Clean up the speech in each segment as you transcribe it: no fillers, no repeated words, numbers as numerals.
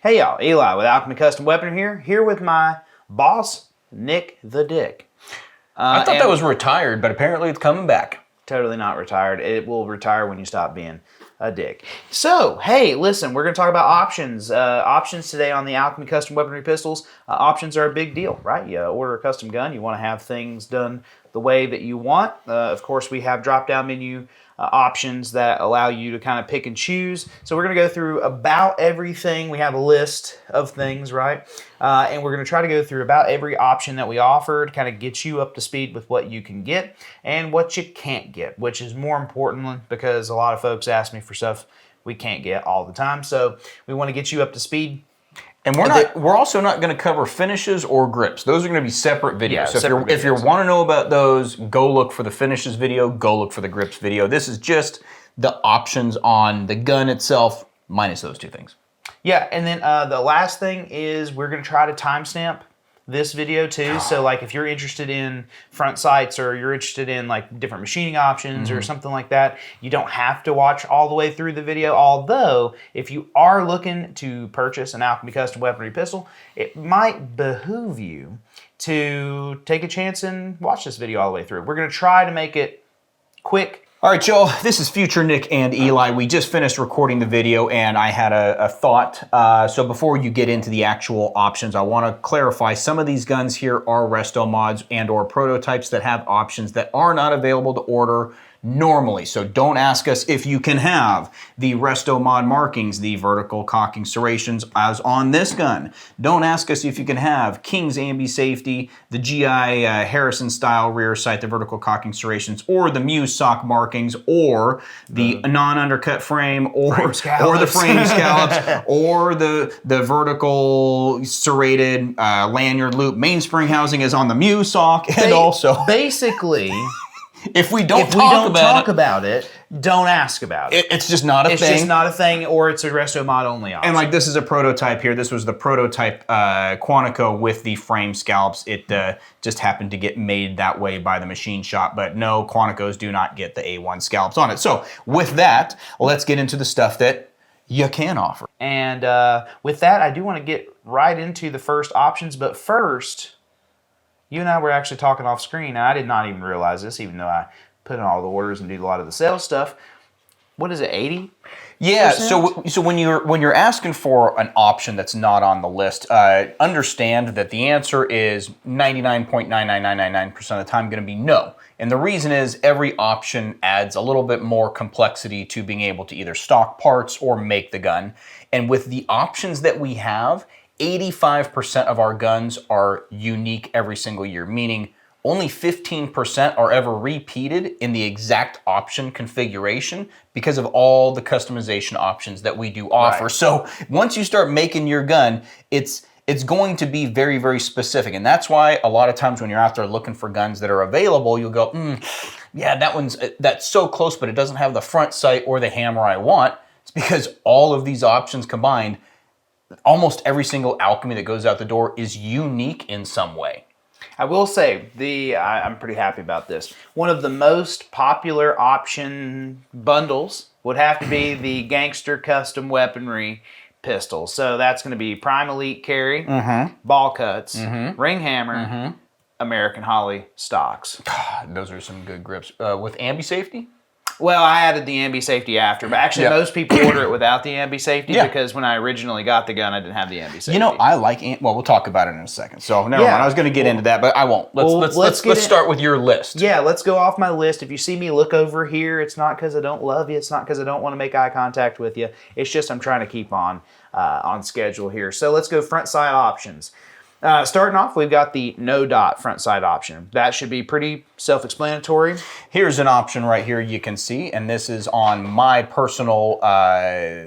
Hey y'all, Eli with Alchemy Custom Weaponry here with my boss, Nick the Dick. I thought that was retired, but apparently it's coming back. Totally not retired. It will retire when you stop being a dick. So, hey, listen, we're going to talk about options. Options today on the Alchemy Custom Weaponry pistols. Options are a big deal, right? You order a custom gun, you want to have things done the way that you want. Of course, we have drop-down menu options that allow you to kind of pick and choose. So we're going to go through about everything. We have a list of things, right? And we're going to try to go through about every option that we offer to kind of get you up to speed with what you can get and what you can't get, which is more important because a lot of folks ask me for stuff we can't get all the time. So we want to get you up to speed. And we're also not going to cover finishes or grips. Those are going to be separate videos. Yeah, so if you want to know about those, go look for the finishes video, go look for the grips video. This is just the options on the gun itself, minus those two things. Yeah, and then the last thing is we're going to try to timestamp this video too. So like if you're interested in front sights or you're interested in like different machining options or something like that, you don't have to watch all the way through the video. Although if you are looking to purchase an Alchemy Custom Weaponry pistol, it might behoove you to take a chance and watch this video all the way through. We're going to try to make it quick. All right, y'all, this is future Nick and Eli. We just finished recording the video and I had a thought. So before you get into the actual options, I want to clarify some of these guns here are resto mods and or prototypes that have options that are not available to order normally. So don't ask us if you can have the resto mod markings, the vertical cocking serrations as on this gun. Don't ask us if you can have King's ambi safety, the GI Harrison style rear sight, the vertical cocking serrations, or the Muse sock markings, or the non-undercut frame, or the frame scallops, or the vertical serrated lanyard loop mainspring housing is on the Muse sock, and also basically. If we don't talk about it, don't ask about it. It's just not a thing. It's just not a thing, or it's a resto mod only option. And like this is a prototype here. This was the prototype Quantico with the frame scallops. It just happened to get made that way by the machine shop. But no, Quanticos do not get the A1 scallops on it. So with that, let's get into the stuff that you can offer. And with that, I do want to get right into the first options. But first, you and I were actually talking off screen, and I did not even realize this, even though I put in all the orders and do a lot of the sales stuff. What is it, 80%? Yeah, so when you're asking for an option that's not on the list, understand that the answer is 99.99999% of the time going to be no. And the reason is every option adds a little bit more complexity to being able to either stock parts or make the gun. And with the options that we have, 85% of our guns are unique every single year, meaning only 15% are ever repeated in the exact option configuration because of all the customization options that we do offer. Right. So once you start making your gun, it's going to be very, very specific. And that's why a lot of times when you're out there looking for guns that are available, you'll go, yeah, that's so close, but it doesn't have the front sight or the hammer I want. It's because all of these options combined, almost every single Alchemy that goes out the door is unique in some way. I will say, I'm pretty happy about this. One of the most popular option bundles would have to be the Gangster Custom Weaponry pistol. So that's going to be Prime Elite Carry, ball cuts, ring hammer, American Holly stocks. Those are some good grips. With ambi safety? Well, I added the ambi safety after, but actually most people order it without the ambi safety because when I originally got the gun, I didn't have the ambi safety. You know, I like well, we'll talk about it in a second. So never mind. I was going to get into that, but I won't. Let's start with your list. Yeah, let's go off my list. If you see me look over here, it's not because I don't love you. It's not because I don't want to make eye contact with you. It's just I'm trying to keep on schedule here. So let's go front side options. Starting off, we've got the no dot front sight option. That should be pretty self-explanatory. Here's an option right here you can see, and this is on my personal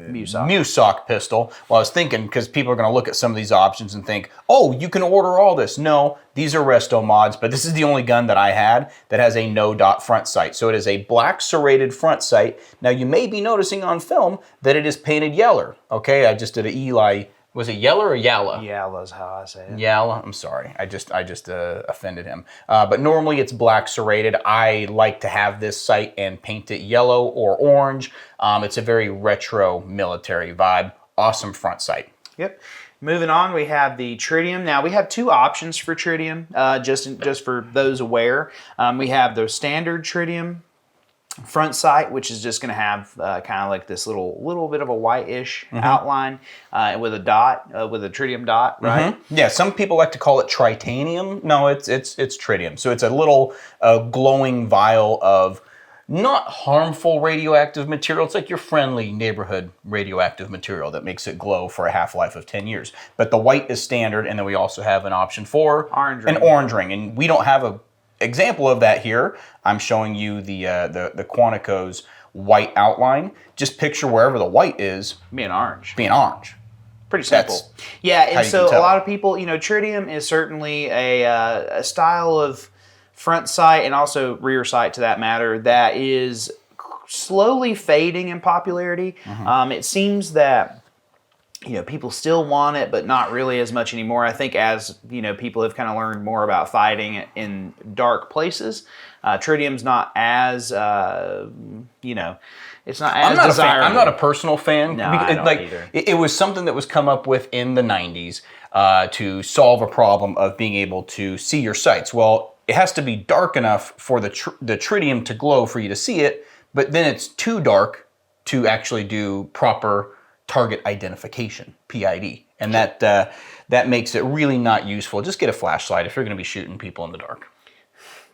Muse sock pistol. Well, I was thinking, because people are going to look at some of these options and think, oh, you can order all this. No, these are resto mods, but this is the only gun that I had that has a no dot front sight. So it is a black serrated front sight. Now, you may be noticing on film that it is painted yeller. Okay, I just did an Eli. Was it Yeller or Yalla? Yalla's how I say it. Yalla, I'm sorry. I just offended him. But normally it's black serrated. I like to have this sight and paint it yellow or orange. It's a very retro military vibe. Awesome front sight. Yep. Moving on, we have the tritium. Now we have two options for tritium, just for those aware. We have the standard tritium front sight, which is just going to have kind of like this little bit of a whitish outline with a dot, with a tritium dot, right? Yeah, some people like to call it tritanium. No, it's tritium. So it's a little glowing vial of not harmful radioactive material. It's like your friendly neighborhood radioactive material that makes it glow for a half-life of 10 years. But the white is standard, and then we also have an option for an orange ring. And we don't have a example of that here. I'm showing you the Quantico's white outline. Just picture wherever the white is being orange. Pretty simple. Yeah, and so a lot of people, tritium is certainly a style of front sight and also rear sight, to that matter, that is slowly fading in popularity. It seems that people still want it, but not really as much anymore. I think as people have kind of learned more about fighting in dark places, tritium's not as it's not as desirable. I'm not a personal fan. No, I don't either. It was something that was come up with in the 90s to solve a problem of being able to see your sights. Well, it has to be dark enough for the tritium to glow for you to see it, but then it's too dark to actually do proper target identification, PID. And that makes it really not useful. Just get a flashlight if you're going to be shooting people in the dark.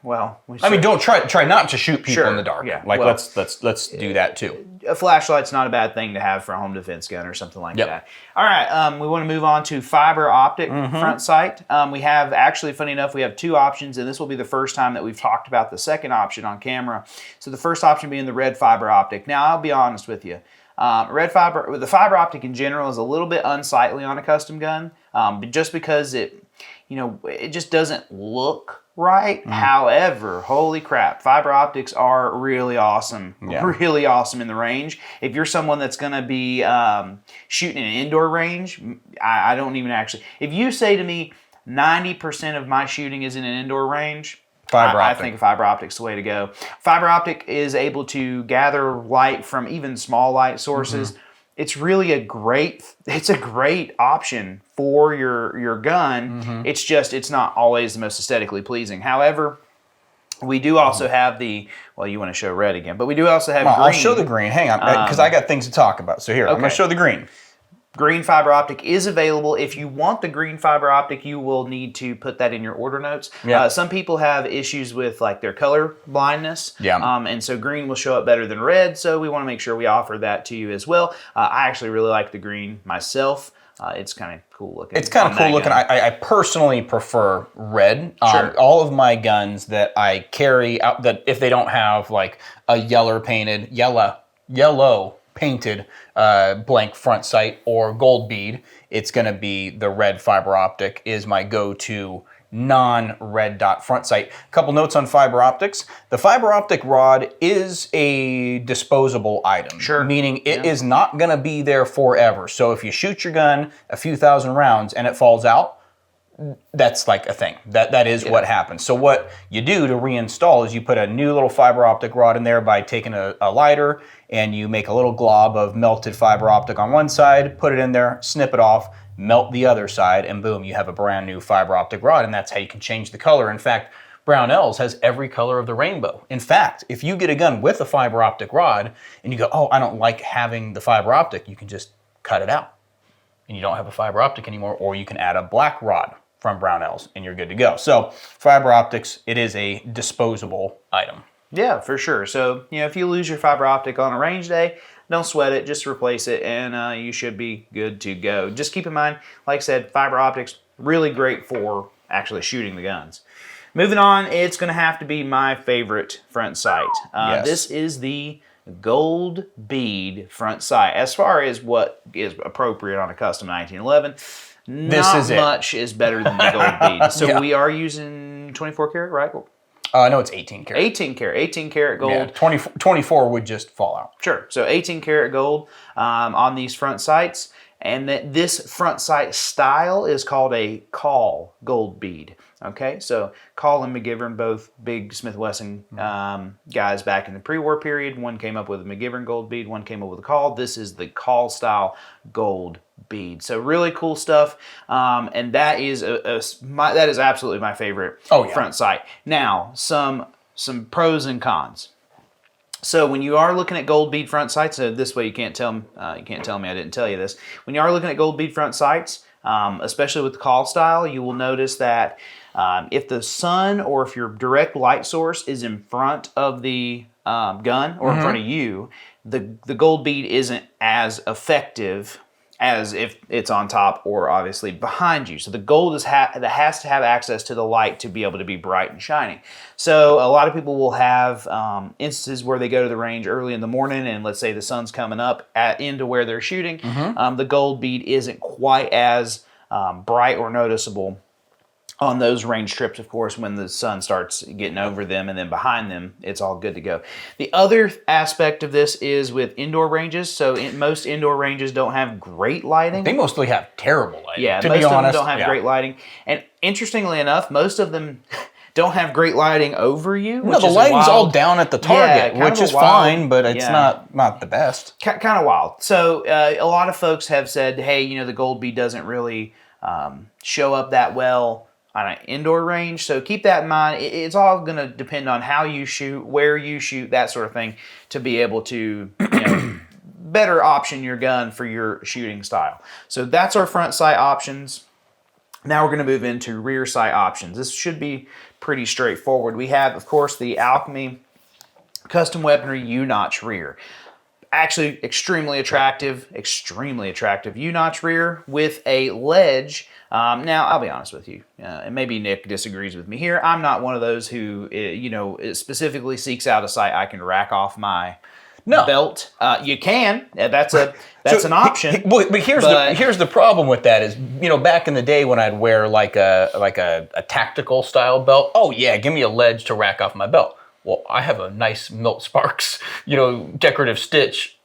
Well, don't try not to shoot people in the dark. Yeah, let's do that too. A flashlight's not a bad thing to have for a home defense gun or something like that. All right, we want to move on to fiber optic front sight. We have actually, funny enough, we have two options, and this will be the first time that we've talked about the second option on camera. So the first option being the red fiber optic. Now, I'll be honest with you. The fiber optic in general is a little bit unsightly on a custom gun, just because it just doesn't look right. However, holy crap, fiber optics are really awesome. Really awesome in the range. If you're someone that's going to be shooting in an indoor range, I don't even actually. If you say to me 90% of my shooting is in an indoor range, I think fiber optic's the way to go. Fiber optic is able to gather light from even small light sources. It's really a great option for your gun. It's just, it's not always the most aesthetically pleasing. However, we do also have you want to show red again, but we do also have green. I'll show the green. Hang on, because I got things to talk about. So here, I'm going to show the green. Green fiber optic is available. If you want the green fiber optic, you will need to put that in your order notes. Some people have issues with like their color blindness, and so green will show up better than red, so we want to make sure we offer that to you as well. I actually really like the green myself. It's kind of cool looking. It's kind of cool looking. I personally prefer red. All of my guns that I carry out, that if they don't have like a yellow painted blank front sight or gold bead, it's going to be the red fiber optic is my go-to non-red dot front sight. A couple notes on fiber optics. The fiber optic rod is a disposable item, meaning it is not going to be there forever. So if you shoot your gun a few thousand rounds and it falls out, that's like a thing. That is what happens. So what you do to reinstall is you put a new little fiber optic rod in there by taking a lighter, and you make a little glob of melted fiber optic on one side, put it in there, snip it off, melt the other side, and boom, you have a brand new fiber optic rod, and that's how you can change the color. In fact, Brownells has every color of the rainbow. In fact, if you get a gun with a fiber optic rod and you go, oh, I don't like having the fiber optic, you can just cut it out and you don't have a fiber optic anymore, or you can add a black rod from Brownells and you're good to go. So fiber optics, it is a disposable item. Yeah, for sure. So, if you lose your fiber optic on a range day, don't sweat it, just replace it, and you should be good to go. Just keep in mind, like I said, fiber optics, really great for actually shooting the guns. Moving on, it's going to have to be my favorite front sight. This is the gold bead front sight. As far as what is appropriate on a custom 1911, not much is better than the gold bead. So we are using 24 karat, right? No, it's 18 karat. 18 karat gold. Yeah, 24 would just fall out. Sure. So 18 karat gold on these front sights. and that this front sight style is called a call gold bead. Okay, so Call and McGivern, both big Smith & Wesson guys back in the pre-war period. One came up with a McGivern gold bead, one came up with a Call. This is the Call style gold bead. So really cool stuff, and that is that is absolutely my favorite front sight. Now, some pros and cons. So when you are looking at gold bead front sights, so this way you can't tell me I didn't tell you this. When you are looking at gold bead front sights, especially with the Call style, you will notice that if the sun or if your direct light source is in front of the gun or in front of you, the gold bead isn't as effective as if it's on top or obviously behind you. So the gold that has to have access to the light to be able to be bright and shiny. So a lot of people will have instances where they go to the range early in the morning, and let's say the sun's coming up into where they're shooting. The gold bead isn't quite as bright or noticeable on those range trips. Of course, when the sun starts getting over them and then behind them, it's all good to go. The other aspect of this is with indoor ranges. So most indoor ranges don't have great lighting. They mostly have terrible lighting. Yeah, to most be of honest, them don't have great lighting. And interestingly enough, most of them don't have great lighting over you. No, the lighting's all down at the target, which is fine, but it's not the best. Kind of wild. So a lot of folks have said, hey, the gold bead doesn't really show up that well on an indoor range. So keep that in mind. It's all going to depend on how you shoot, where you shoot, that sort of thing, to be able to better option your gun for your shooting style. So that's our front sight options. Now we're going to move into rear sight options. This should be pretty straightforward. We have, of course, the Alchemy Custom Weaponry U-notch rear. Actually, extremely attractive U-notch rear with a ledge. Now, I'll be honest with you, and maybe Nick disagrees with me here. I'm not one of those who, specifically seeks out a sight I can rack off my belt. You can. That's an option. But here's the problem with that is, back in the day when I'd wear like a tactical style belt. Oh yeah, give me a ledge to rack off my belt. Well, I have a nice Milt Sparks, decorative stitch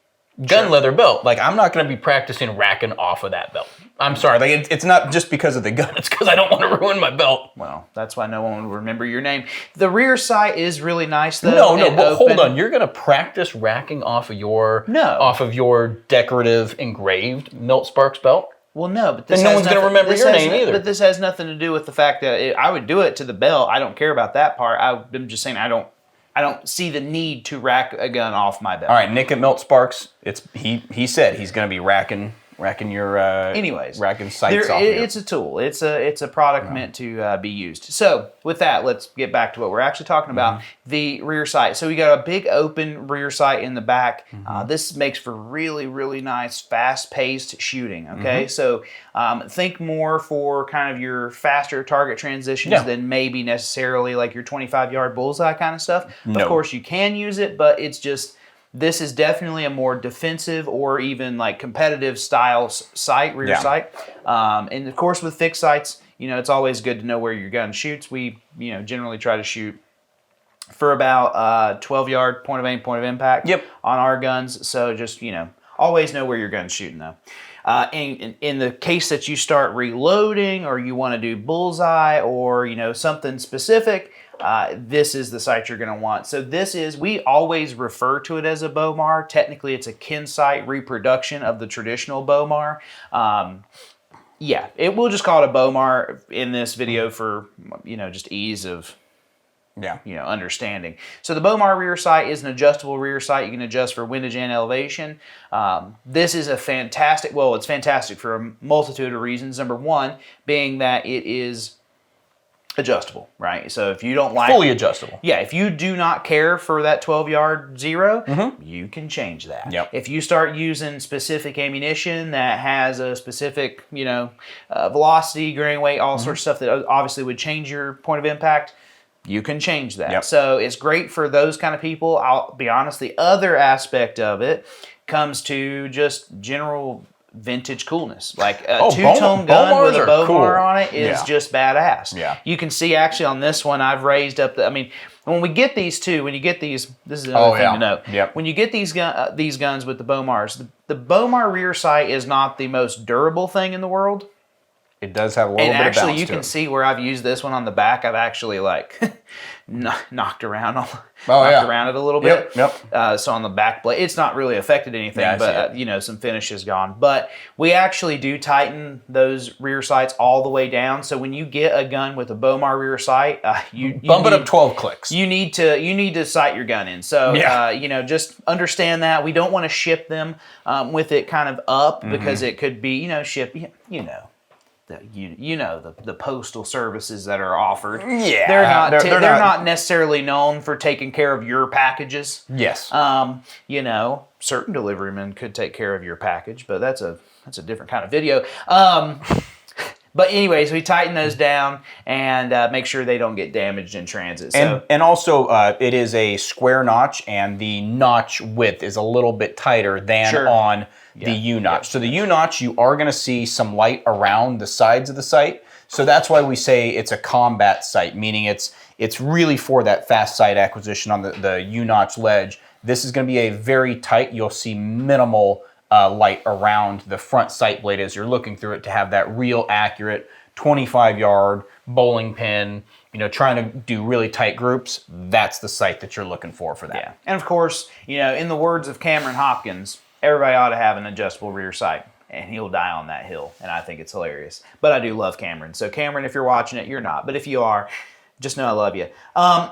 gun leather belt. Like, I'm not going to be practicing racking off of that belt. I'm sorry. Like, it's not just because of the gun. It's because I don't want to ruin my belt. Well, that's why no one will remember your name. The rear sight is really nice, though. No, but hold on. You're going to practice racking off of your decorative engraved Milt Sparks belt? Well, no, but this then no one's going to remember your name either. But this has nothing to do with the fact that I would do it to the belt. I don't care about that part. I'm just saying I don't see the need to rack a gun off my belt. All right, Nick at Milt Sparks. He said he's going to be racking your racking sights off. It's a tool. It's a product meant to be used. So with that, let's get back to what we're actually talking about: the rear sight. So we got a big open rear sight in the back. This makes for really, really nice, fast-paced shooting. Okay, so think more for kind of your faster target transitions than maybe necessarily like your 25-yard bullseye kind of stuff. No. Of course, you can use it, but it's just. This is definitely a more defensive or even like competitive style sight, rear sight. And of course with fixed sights, it's always good to know where your gun shoots. We, generally try to shoot for about 12-yard point of aim, point of impact on our guns. So just, always know where your gun's shooting though. In the case that you start reloading or you want to do bullseye or, something specific, this is the sight you're going to want. So we always refer to it as a Bowmar. Technically, it's a kin sight reproduction of the traditional Bowmar. We'll just call it a Bowmar in this video for, just ease of understanding. So the Bowmar rear sight is an adjustable rear sight. You can adjust for windage and elevation. This is it's fantastic for a multitude of reasons. Number one being that it is adjustable, right? So if you don't like... Fully adjustable. Yeah, if you do not care for that 12-yard zero, you can change that. Yep. If you start using specific ammunition that has a specific, velocity, grain weight, all sorts of stuff that obviously would change your point of impact, you can change that. Yep. So it's great for those kind of people. I'll be honest, the other aspect of it comes to just general vintage coolness. Like a two-tone gun with a Bowmar on it is just badass. Yeah. You can see actually on this one, I've raised up when we get these this is another thing to note. Yep. When you get these guns with the Bowmars, the Bomar rear sight is not the most durable thing in the world. It does have a little And bit actually, of bounce you to can it. see where I've used this one on the back. I've actually like knocked around yeah. it a little bit. Yep. So on the back blade, it's not really affected anything, Yeah, I see but it. you know, some finish is gone. But we actually do tighten those rear sights all the way down. So when you get a gun with a Bomar rear sight, you Bump it need- up 12 clicks. You need to sight your gun in. So Yeah. you know, just understand that we don't want to ship them with it kind of up because it could be, you know, the postal services that are offered. Yeah, they're not necessarily known for taking care of your packages. Yes. You know, certain deliverymen could take care of your package, but that's a different kind of video. But anyways, we tighten those down and make sure they don't get damaged in transit. So, and also, it is a square notch, and the notch width is a little bit tighter than on the U-notch. So the U-notch, you are going to see some light around the sides of the sight. So that's why we say it's a combat sight, meaning it's really for that fast sight acquisition on the U-notch ledge. This is going to be a very tight, you'll see minimal light around the front sight blade as you're looking through it to have that real accurate 25-yard bowling pin, you know, trying to do really tight groups. That's the sight that you're looking for that. Yeah. And of course, you know, in the words of Cameron Hopkins, everybody ought to have an adjustable rear sight, and he'll die on that hill. And I think it's hilarious. But I do love Cameron. So Cameron, if you're watching it, you're not. But if you are, just know I love you.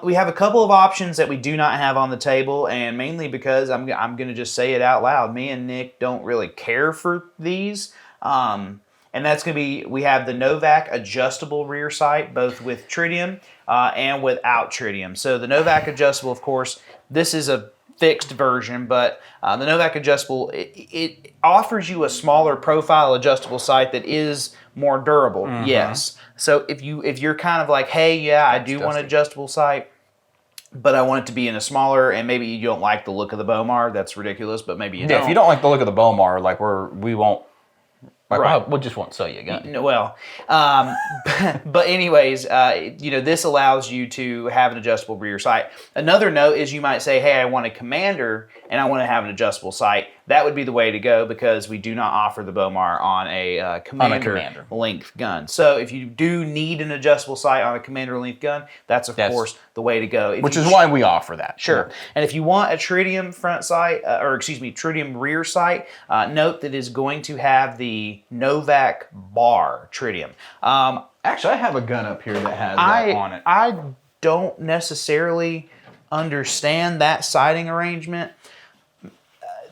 We have a couple of options that we do not have on the table, and mainly because I'm going to just say it out loud. Me and Nick don't really care for these. And that's going to be, we have the Novak adjustable rear sight, both with tritium and without tritium. So the Novak adjustable, of course, this is a fixed version, but the Novak adjustable, it offers you a smaller profile adjustable sight that is more durable. Yes. So if you're kind of like, hey, yeah, I do want an adjustable sight, but I want it to be in a smaller, and maybe you don't like the look of the Bomar, that's ridiculous, but maybe you don't. If you don't like the look of the Bomar, like we won't. Like, Right. we just won't sell you a gun. Well, but anyways, you know, this allows you to have an adjustable rear sight. Another note is you might say, hey, I want a commander and I want to have an adjustable sight. That would be the way to go because we do not offer the Bomar on a commander length gun. So if you do need an adjustable sight on a commander length gun, that's of course the way to go. Which is why we offer that. Sure. And if you want a tritium front sight, tritium rear sight, note that is going to have the Novak bar tritium. Actually, I have a gun up here that has that on it. I don't necessarily understand that sighting arrangement.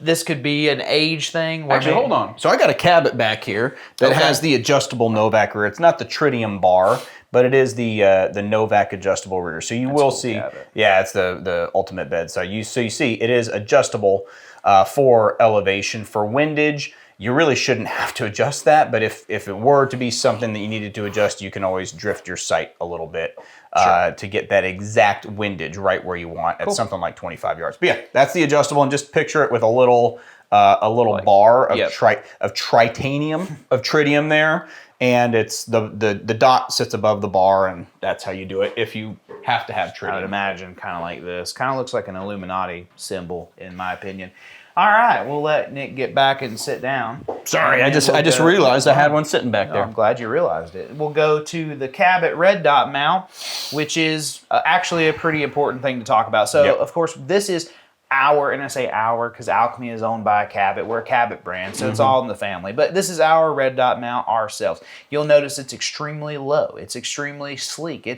This could be an age thing. Actually, hold on. So I got a Cabot back here that has the adjustable Novak rear. It's not the tritium bar, but it is the Novak adjustable rear. So you will see, it's the ultimate bed. So you see, it is adjustable for elevation. For windage, you really shouldn't have to adjust that, but if it were to be something that you needed to adjust, you can always drift your sight a little bit to get that exact windage right where you want at something like 25 yards. But yeah, that's the adjustable, and just picture it with a little bar of tritium there, and it's the dot sits above the bar, and that's how you do it if you have to have tritium. I would imagine kind of like this. Kind of looks like an Illuminati symbol, in my opinion. All right, we'll let Nick get back and sit down. Sorry, I just realized I had one sitting back there. I'm glad you realized it. We'll go to the Cabot red dot mount, which is actually a pretty important thing to talk about. So, of course, this is our, and I say our because Alchemy is owned by Cabot. We're a Cabot brand, so it's all in the family. But this is our red dot mount ourselves. You'll notice it's extremely low. It's extremely sleek.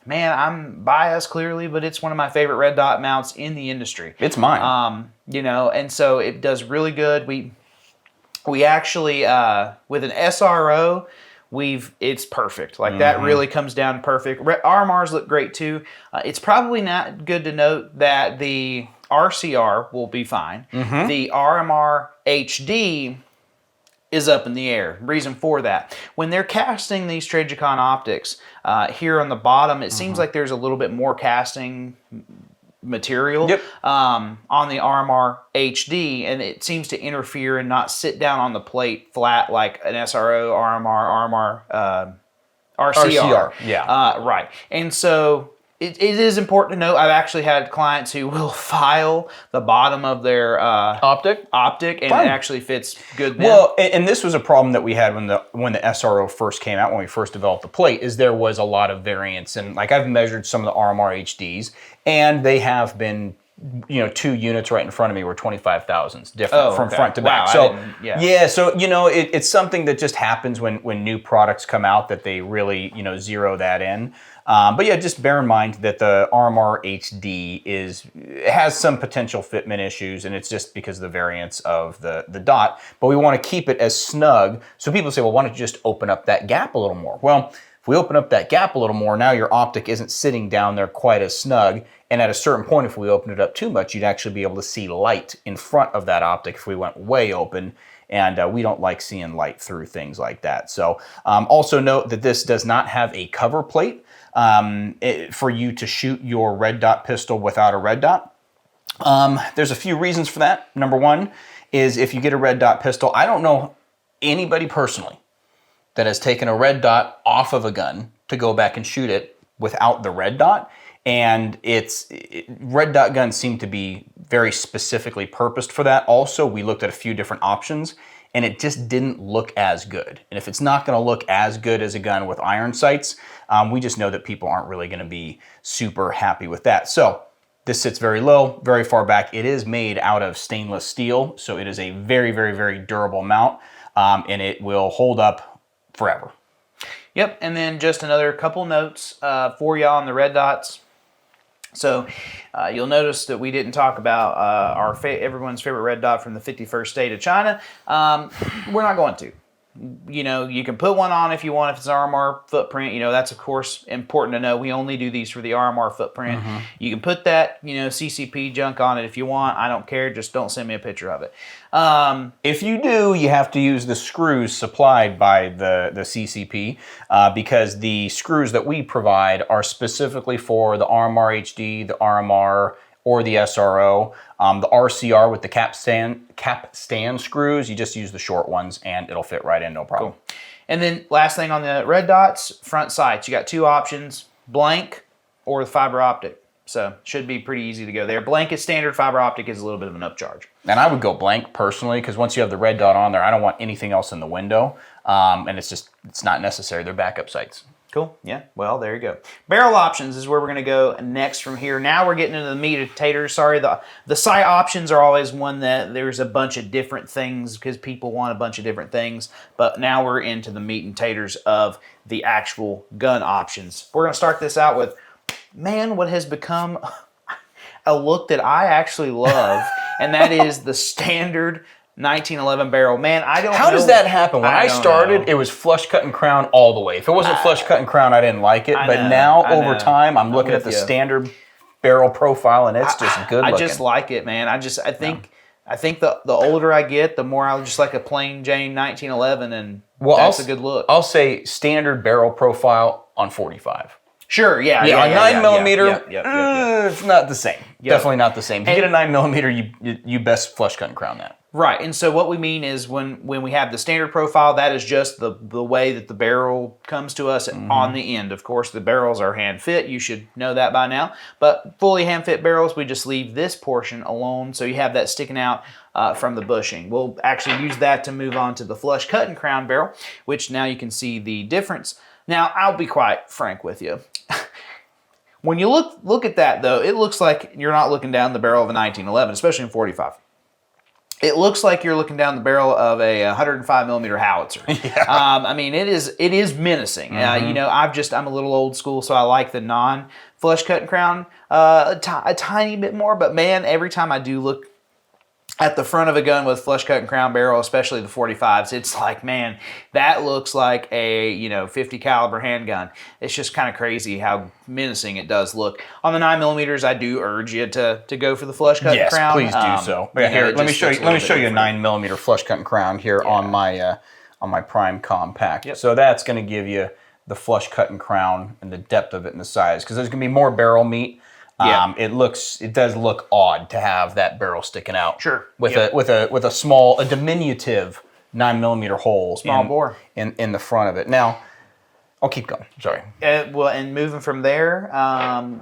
Man, I'm biased clearly, but it's one of my favorite red dot mounts in the industry. It's mine. You know, and so it does really good. We actually with an SRO, it's perfect. Like that really comes down perfect. RMRs look great too. It's probably not good to note that the RCR will be fine. The RMR HD is up in the air. Reason for that, when they're casting these Trajicon optics, here on the bottom, it seems like there's a little bit more casting material on the RMR HD, and it seems to interfere and not sit down on the plate flat like an RCR. Yeah. Right. And so It is important to note, I've actually had clients who will file the bottom of their Optic, and fine. it actually fits good then. Well, and this was a problem that we had when the SRO first came out, when we first developed the plate, is there was a lot of variance. And like I've measured some of the RMR HDs, and they have been, 2 units right in front of me were 25,000s different from front to back. Wow, So yeah. so it's something that just happens when new products come out, that they really zero that in. But yeah, just bear in mind that the RMR HD has some potential fitment issues, and it's just because of the variance of the dot. But we want to keep it as snug. So people say, well, why don't you just open up that gap a little more? Well, if we open up that gap a little more, now your optic isn't sitting down there quite as snug. And at a certain point, if we open it up too much, you'd actually be able to see light in front of that optic if we went way open. And we don't like seeing light through things like that. So also note that this does not have a cover plate for you to shoot your red dot pistol without a red dot. There's a few reasons for that. Number one is if you get a red dot pistol, I don't know anybody personally that has taken a red dot off of a gun to go back and shoot it without the red dot. And red dot guns seem to be very specifically purposed for that. Also, we looked at a few different options, and it just didn't look as good. And if it's not going to look as good as a gun with iron sights, we just know that people aren't really going to be super happy with that. So this sits very low, very far back. It is made out of stainless steel, so it is a very, very, very durable mount, and it will hold up forever. Yep, and then just another couple notes for y'all on the red dots. So you'll notice that we didn't talk about everyone's favorite red dot from the 51st state of China. We're not going to. You can put one on if you want, if it's RMR footprint. That's, of course, important to know. We only do these for the RMR footprint. Mm-hmm. You can put that, CCP junk on it if you want. I don't care. Just don't send me a picture of it. If you do, you have to use the screws supplied by the CCP because the screws that we provide are specifically for the RMR HD, the RMR, or the SRO. The RCR with the cap stand screws, you just use the short ones and it'll fit right in, no problem. Cool. And then last thing on the red dots, front sights. You got two options, blank or the fiber optic. So should be pretty easy to go there. Blank is standard, fiber optic is a little bit of an upcharge. And I would go blank personally, because once you have the red dot on there, I don't want anything else in the window. And it's not necessary. They're backup sights. Cool. Yeah. Well, there you go. Barrel options is where we're going to go next from here. Now we're getting into the meat and taters. Sorry, the sight options are always one that there's a bunch of different things because people want a bunch of different things. But now we're into the meat and taters of the actual gun options. We're going to start this out with, man, what has become a look that I actually love, and that is the standard 1911 barrel. Man, I don't know. How does that happen? When I started, it was flush cut and crown all the way. If it wasn't flush cut and crown, I didn't like it. But now, over time, I'm looking at the standard barrel profile, and it's just good looking. I just like it, man. I think the older I get, the more I just like a plain Jane 1911, and that's a good look. I'll say standard barrel profile on 45. Sure, yeah. On 9mm, it's not the same. Yep. Definitely not the same. If you get a 9mm, you best flush cut and crown that. Right, and so what we mean is when we have the standard profile, that is just the way that the barrel comes to us on the end. Of course, the barrels are hand fit. You should know that by now. But fully hand fit barrels, we just leave this portion alone, so you have that sticking out from the bushing. We'll actually use that to move on to the flush cut and crown barrel, which now you can see the difference. Now, I'll be quite frank with you. When you look at that, though, it looks like you're not looking down the barrel of a 1911, especially in 45. It looks like you're looking down the barrel of a 105mm howitzer. Yeah. I mean, it is menacing. Mm-hmm. I'm a little old school, so I like the non-flush cut and crown a tiny bit more. But man, every time I do look at the front of a gun with flush cut and crown barrel, especially the 45s, it's like, man, that looks like a 50 caliber handgun. It's just kind of crazy how menacing it does look. On the 9mm, I do urge you to go for the flush cut and crown. Yes, please do so. Here, let me show you a 9mm flush cut and crown here on my Prime Compact. Yep. So that's going to give you the flush cut and crown and the depth of it and the size, because there's going to be more barrel meat. Yeah. It does look odd to have that barrel sticking out. Sure. With a diminutive 9mm hole. Small bore. In the front of it. Now, I'll keep going. Sorry. Well, and moving from there,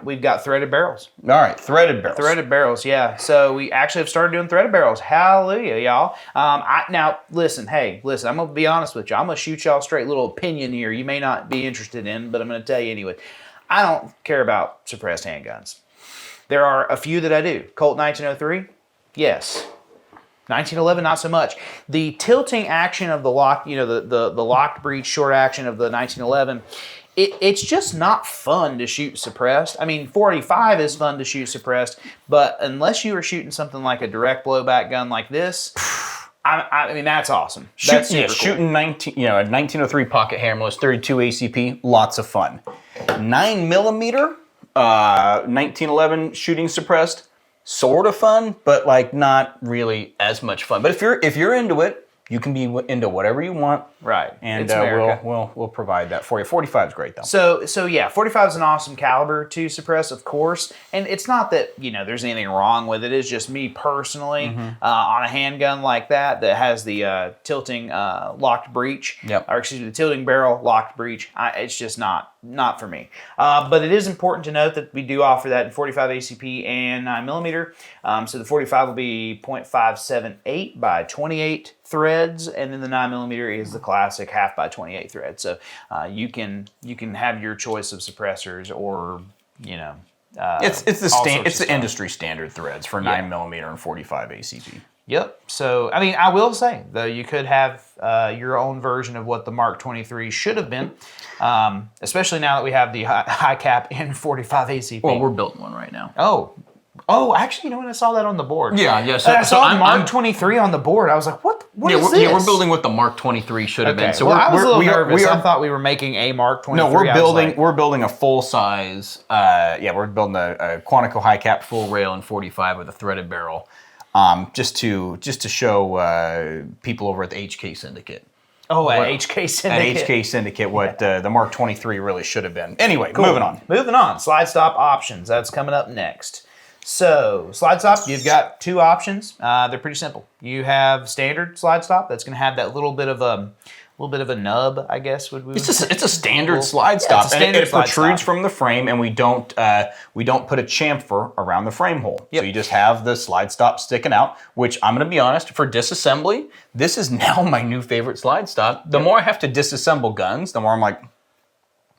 we've got threaded barrels. All right, threaded barrels. Threaded barrels, yeah. So we actually have started doing threaded barrels. Hallelujah, y'all. Now, listen, I'm going to be honest with you. I'm going to shoot y'all a straight little opinion here you may not be interested in, but I'm going to tell you anyway. I don't care about suppressed handguns. There are a few that I do. Colt 1903, yes. 1911, not so much. The tilting action of the lock, the locked breech short action of the 1911, it's just not fun to shoot suppressed. I mean, 485 is fun to shoot suppressed, but unless you are shooting something like a direct blowback gun like this, I mean, that's awesome. That's super cool. Shooting a 1903 pocket hammerless, 32 ACP, lots of fun. 9mm, 1911 shooting suppressed, sort of fun, but like not really as much fun. But if you're into it, you can be into whatever you want, right? And we'll provide that for you. 45 is great though. So yeah, 45 is an awesome caliber to suppress, of course. And it's not that there's anything wrong with it. It's just me personally on a handgun like that has the tilting locked breech, or excuse me, the tilting barrel locked breech. It's just not for me. But it is important to note that we do offer that in 45 ACP and 9mm. So the 45 will be 0.578 by 28 threads, and then the 9mm is the classic 1/2 by 28 thread. So you can have your choice of suppressors, or it's the industry standard threads for 9mm and 45 ACP. Yep. So I mean, I will say though, you could have your own version of what the Mark 23 should have been, especially now that we have the high cap in 45 ACP. Well, we're building one right now. Oh, actually, when I saw that on the board. Yeah. So I saw the Mark 23 on the board. I was like, what is this? Yeah, we're building what the Mark 23 should have been. So I was a little nervous. I thought we were making a Mark 23. No, we're building a full size. We're building a Quantico high cap full rail in 45 with a threaded barrel, just to show people over at the HK Syndicate. Oh, at HK Syndicate. At HK Syndicate, what the Mark 23 really should have been. Anyway, cool. Moving on. Slide stop options. That's coming up next. So, slide stop, you've got two options. They're pretty simple. You have standard slide stop. That's going to have that little bit of a nub, I guess. It's a standard slide stop. It protrudes from the frame, and we don't put a chamfer around the frame hole. Yep. So you just have the slide stop sticking out. Which I'm going to be honest, for disassembly, this is now my new favorite slide stop. The more I have to disassemble guns, the more I'm like,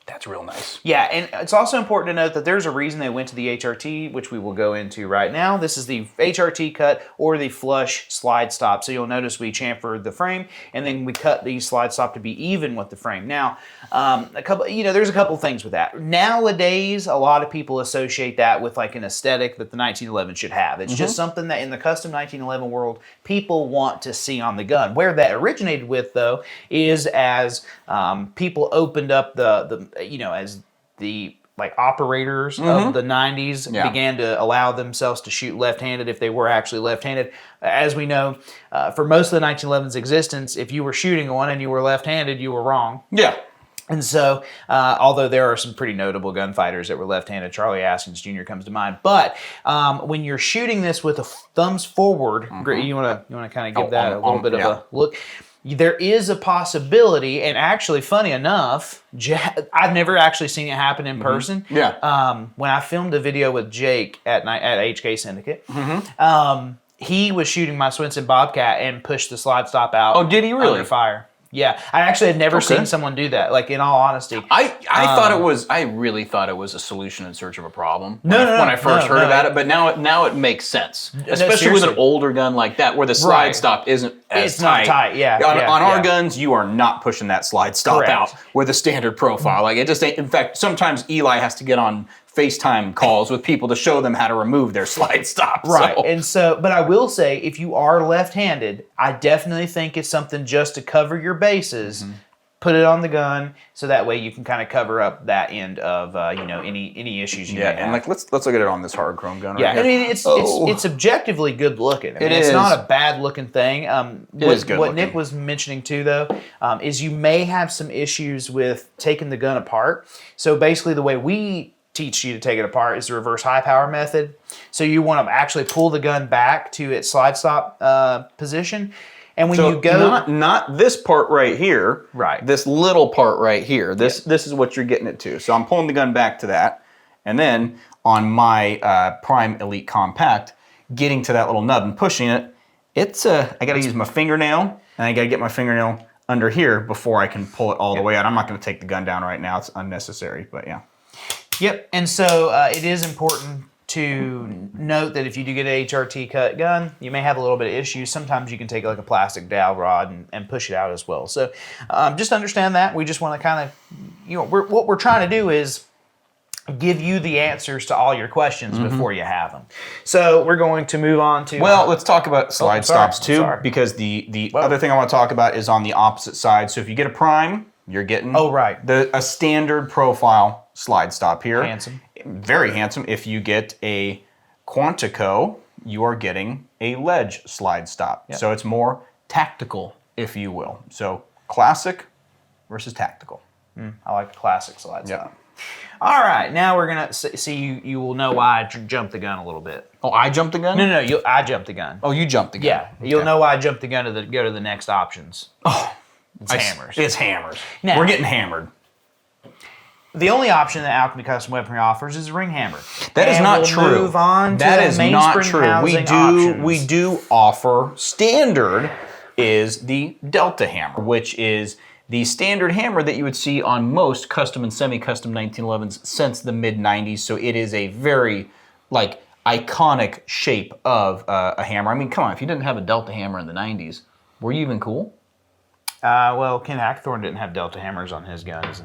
that's real nice. Yeah, and it's also important to note that there's a reason they went to the HRT, which we will go into right now. This is the HRT cut or the flush slide stop. So you'll notice we chamfered the frame, and then we cut the slide stop to be even with the frame. Now, there's a couple things with that. Nowadays, a lot of people associate that with like an aesthetic that the 1911 should have. It's just something that in the custom 1911 world, people want to see on the gun. Where that originated with, though, is as people opened up as the operators of the 90s began to allow themselves to shoot left-handed if they were actually left-handed. As we know, for most of the 1911's existence, if you were shooting one and you were left-handed, you were wrong. Yeah. And so, although there are some pretty notable gunfighters that were left-handed, Charlie Askins Jr. comes to mind. But when you're shooting this with a thumbs forward, you want to kind of give that a little bit of a look. There is a possibility, and actually, funny enough, I've never actually seen it happen in person. Yeah. When I filmed a video with Jake at HK Syndicate, he was shooting my Swinson Bobcat and pushed the slide stop out. Oh, did he really? Under fire. Yeah, I actually had never seen someone do that. Like, in all honesty, I really thought it was a solution in search of a problem. When I first heard about it, but now it makes sense, especially with an older gun like that, where the slide stop isn't as tight. Not tight. Yeah. On our guns, you are not pushing that slide stop out with a standard profile. Like, it just ain't. In fact, sometimes Eli has to get on FaceTime calls with people to show them how to remove their slide stop. Right. But I will say, if you are left-handed, I definitely think it's something just to cover your bases. Put it on the gun, so that way you can kind of cover up that end of any issues you may have. And like let's look at it on this hard chrome gun. Right here. I mean it's objectively good looking. It's not a bad looking thing. What Nick was mentioning too, though, is you may have some issues with taking the gun apart. So basically, the way we teach you to take it apart is the reverse high power method. So you want to actually pull the gun back to its slide stop position. And when so you go, not this part right here, right? This little part right here. This is what you're getting it to. So I'm pulling the gun back to that, and then on my Prime Elite Compact, getting to that little nub and pushing it. It's I got to use my fingernail, and I got to get my fingernail under here before I can pull it all the way out. I'm not going to take the gun down right now. It's unnecessary, but yeah. Yep. And so it is important to note that if you do get an HRT cut gun, you may have a little bit of issues. Sometimes you can take like a plastic dowel rod and push it out as well. So just understand that. We just want to kind of, what we're trying to do is give you the answers to all your questions before you have them. So we're going to move on to... Well, let's talk about slide stops too, because the other thing I want to talk about is on the opposite side. So if you get a Prime, you're getting a standard profile slide stop here. Handsome. Very handsome. If you get a Quantico, you are getting a ledge slide stop. Yep. So it's more tactical, if you will. So classic versus tactical. I like the classic slide stop. All right, now we're gonna see. You will know why I jumped the gun a little bit. Oh, I jumped the gun? No. I jumped the gun. Oh, you jumped the gun. Yeah, you'll know why I jumped the gun to go to the next options. Oh, it's hammers. It's hammers. Now, we're getting hammered. The only option that Alchemy Custom Weaponry offers is a ring hammer. That is not true. Move on to that is not Mainspring true. We do offer standard is the Delta hammer, which is the standard hammer that you would see on most custom and semi-custom 1911s since the mid-90s. So it is a very iconic shape of a hammer. I mean, come on, if you didn't have a Delta hammer in the 90s, were you even cool? Well, Ken Hackthorne didn't have Delta hammers on his guns.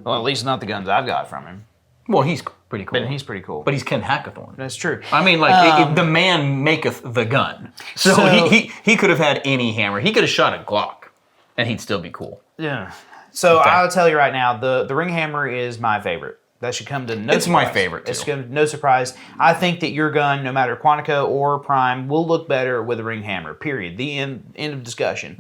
Well, at least not the guns I've got from him. Well, he's pretty cool. But he's pretty cool. But he's Ken Hackthorne. That's true. I mean, the man maketh the gun. So he could have had any hammer. He could have shot a Glock, and he'd still be cool. Yeah. So I'll tell you right now, the ring hammer is my favorite. That should come to no surprise. It's my favorite, too. It's no surprise. I think that your gun, no matter Quantico or Prime, will look better with a ring hammer, period. The end of discussion.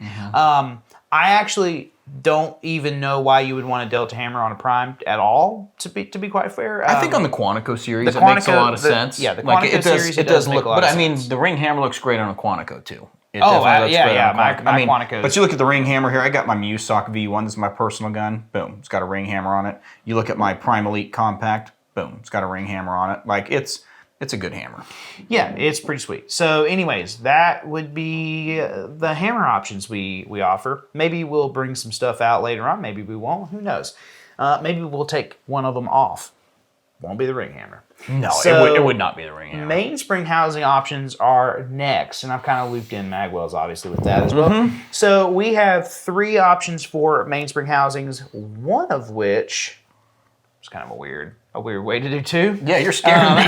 I actually don't even know why you would want a Delta hammer on a Prime at all, to be quite fair. I think on the Quantico series, it makes a lot of sense. Yeah, the Quantico series, it does look a lot of sense. But I mean, the ring hammer looks great on a Quantico, too. My Quanticos. But you look at the ring hammer here. I got my Musoc V1. This is my personal gun. Boom. It's got a ring hammer on it. You look at my Prime Elite Compact. Boom. It's got a ring hammer on it. It's a good hammer. Yeah, it's pretty sweet. So anyways, that would be the hammer options we offer. Maybe we'll bring some stuff out later on. Maybe we won't. Who knows? Maybe we'll take one of them off. Won't be the ring hammer. No, it would not be the ring hammer. Mainspring housing options are next, and I've kind of looped in Magwell's obviously with that as well. So we have 3 options for mainspring housings, one of which is kind of a weird way to do 2. Yeah, you're scaring me.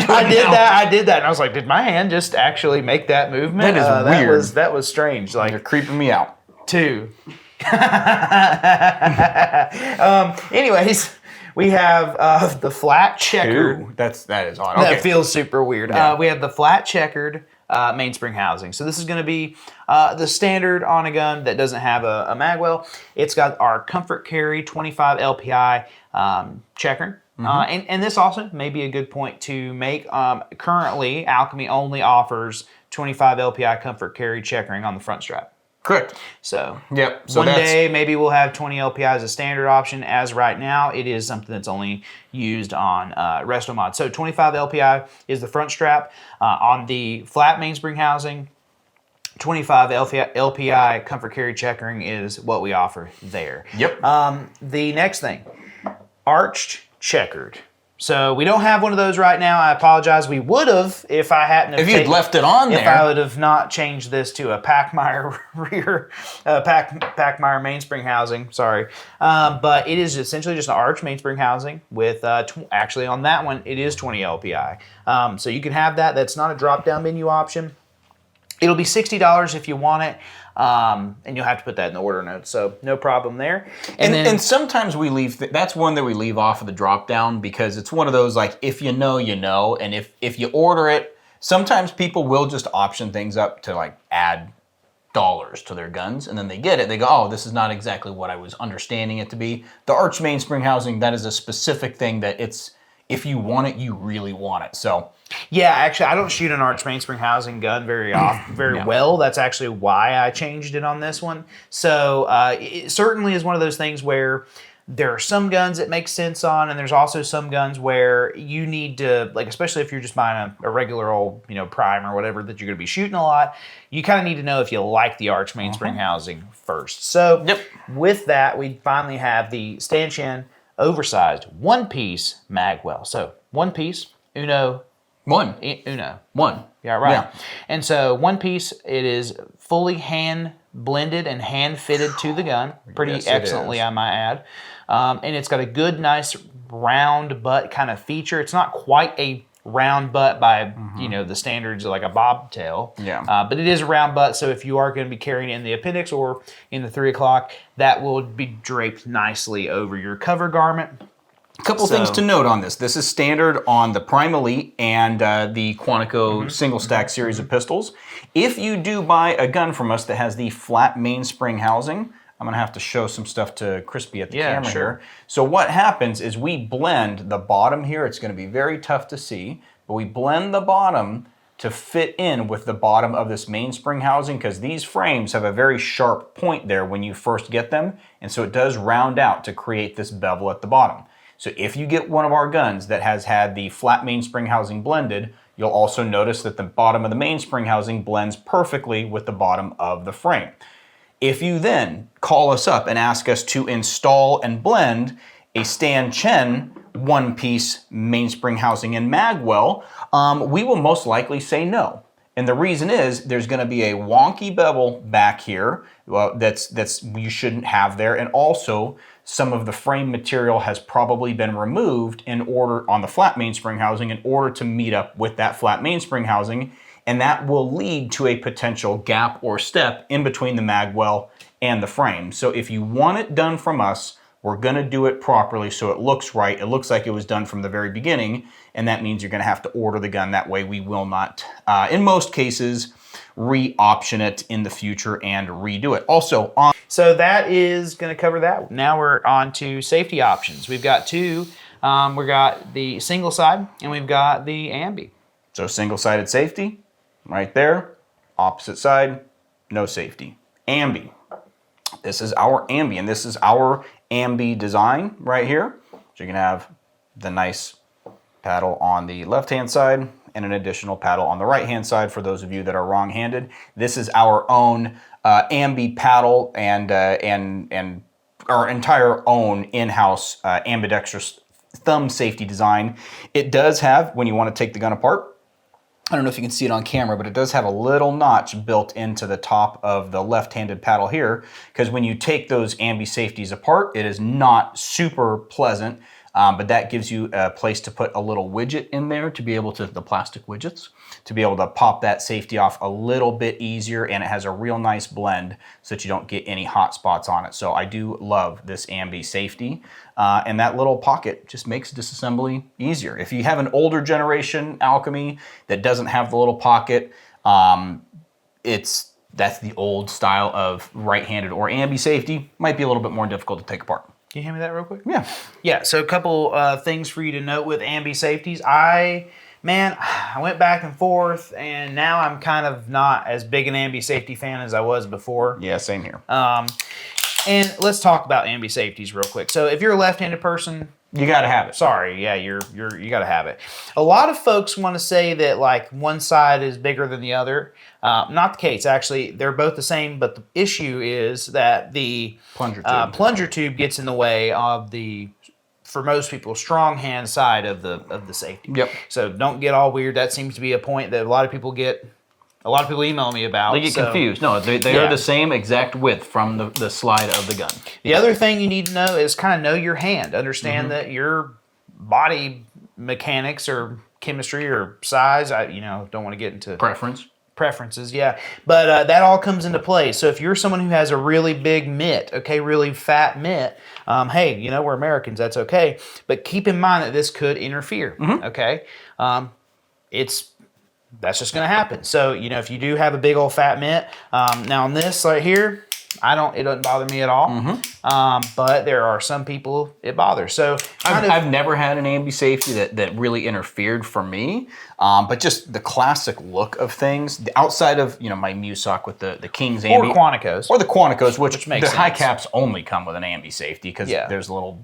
I did that, and I was like, did my hand just actually make that movement? That is weird. That was strange. Like, you're creeping me out. 2. Anyways, we have the flat checkered. That is odd. Okay. That feels super weird. Yeah. We have the flat checkered mainspring housing. So this is going to be the standard on a gun that doesn't have a magwell. It's got our comfort carry 25 LPI checker. And this also may be a good point to make. Currently, Alchemy only offers 25 LPI comfort carry checkering on the front strap. Correct. So, So one day maybe we'll have 20 LPI as a standard option. As right now, it is something that's only used on resto mod. So 25 LPI is the front strap. On the flat mainspring housing, 25 LPI comfort carry checkering is what we offer there. Yep. The next thing, arched checkered. So we don't have one of those right now. I apologize. We would have if I hadn't. If you'd left it on there. If I would have not changed this to a Packmeyer rear, Packmeyer mainspring housing. Sorry, but it is essentially just an arch mainspring housing with actually on that one it is 20 LPI. So you can have that. That's not a drop down menu option. It'll be $60 if you want it. And you'll have to put that in the order notes, so no problem there. And sometimes we leave, that's one that we leave off of the drop down because it's one of those like, if you know, you know, and if you order it, sometimes people will just option things up to like add dollars to their guns, and then they get it, they go, oh, this is not exactly what I was understanding it to be. The arch mainspring housing, that is a specific thing that it's if you want it, you really want it. So yeah, actually, I don't shoot an arch mainspring housing gun very often, very well. That's actually why I changed it on this one. So it certainly is one of those things where there are some guns it makes sense on, and there's also some guns where you need to, like, especially if you're just buying a regular old, prime or whatever that you're going to be shooting a lot, you kind of need to know if you like the arch mainspring housing first. So with that, we finally have the stanchion oversized one-piece magwell. So one piece, uno. One. Yeah, right. Yeah. And so one piece, it is fully hand blended and hand fitted to the gun, pretty excellently, I might add. And it's got a good, nice round butt kind of feature. It's not quite a round butt by the standards of like a bobtail. Yeah. But it is a round butt, so if you are going to be carrying it in the appendix or in the 3 o'clock, that will be draped nicely over your cover garment. A couple things to note on this. This is standard on the Prime Elite and the Quantico single stack series of pistols. If you do buy a gun from us that has the flat mainspring housing, I'm going to have to show some stuff to Crispy at the camera here. So what happens is we blend the bottom here. It's going to be very tough to see, but we blend the bottom to fit in with the bottom of this mainspring housing, because these frames have a very sharp point there when you first get them, and so it does round out to create this bevel at the bottom. So if you get one of our guns that has had the flat mainspring housing blended, you'll also notice that the bottom of the mainspring housing blends perfectly with the bottom of the frame. If you then call us up and ask us to install and blend a stanchion one-piece mainspring housing and magwell, we will most likely say no. And the reason is there's going to be a wonky bevel back here that's you shouldn't have there, and also some of the frame material has probably been removed in order on the flat mainspring housing in order to meet up with that flat mainspring housing, and that will lead to a potential gap or step in between the magwell and the frame. So if you want it done from us, we're going to do it properly so it looks right. It looks like it was done from the very beginning, and that means you're going to have to order the gun. That way we will not, in most cases, re-option it in the future and redo it. Also, so that is going to cover that. Now we're on to safety options. We've got two. We've got the single side and we've got the ambi. So single-sided safety, right there. Opposite side, no safety. Ambi. This is our ambi, and this is our ambi design right here. So you can have the nice paddle on the left-hand side and an additional paddle on the right-hand side for those of you that are wrong-handed. This is our own ambi paddle and our entire own in-house ambidextrous thumb safety design. It does have, when you want to take the gun apart, I don't know if you can see it on camera, but it does have a little notch built into the top of the left-handed paddle here, because when you take those ambi safeties apart, it is not super pleasant, but that gives you a place to put a little widget in there to be able to, the plastic widgets, to be able to pop that safety off a little bit easier, and it has a real nice blend so that you don't get any hot spots on it. So I do love this ambi safety, and that little pocket just makes disassembly easier. If you have an older generation Alchemy that doesn't have the little pocket, that's the old style of right-handed or ambi safety. Might be a little bit more difficult to take apart. Can you hand me that real quick? Yeah. Yeah, so a couple things for you to note with ambi safeties. I went back and forth, and now I'm kind of not as big an ambi safety fan as I was before. Yeah, same here. And let's talk about ambi safeties real quick. So if you're a left-handed person, you gotta have it. Sorry, yeah, you gotta have it. A lot of folks want to say that like one side is bigger than the other. Not the case. Actually, they're both the same, but the issue is that the plunger tube gets in the way of the, for most people, strong hand side of the safety. Yep. So don't get all weird. That seems to be a point that a lot of people email me about. They get confused. No, they are the same exact width from the slide of the gun. The other thing you need to know is kind of know your hand. Understand that your body mechanics or chemistry or size, don't want to get into preferences, yeah. But that all comes into play. So if you're someone who has a really big mitt, really fat mitt, hey, we're Americans, that's okay. But keep in mind that this could interfere, okay? That's just going to happen. So, if you do have a big old fat mitt, now on this right here, It doesn't bother me at all. But there are some people it bothers. So I've never had an ambi safety that really interfered for me. But just the classic look of things, outside of my Musoc with the King's ambi. Or the Quanticos, which makes the high sense. caps only come with an ambi safety because there's a little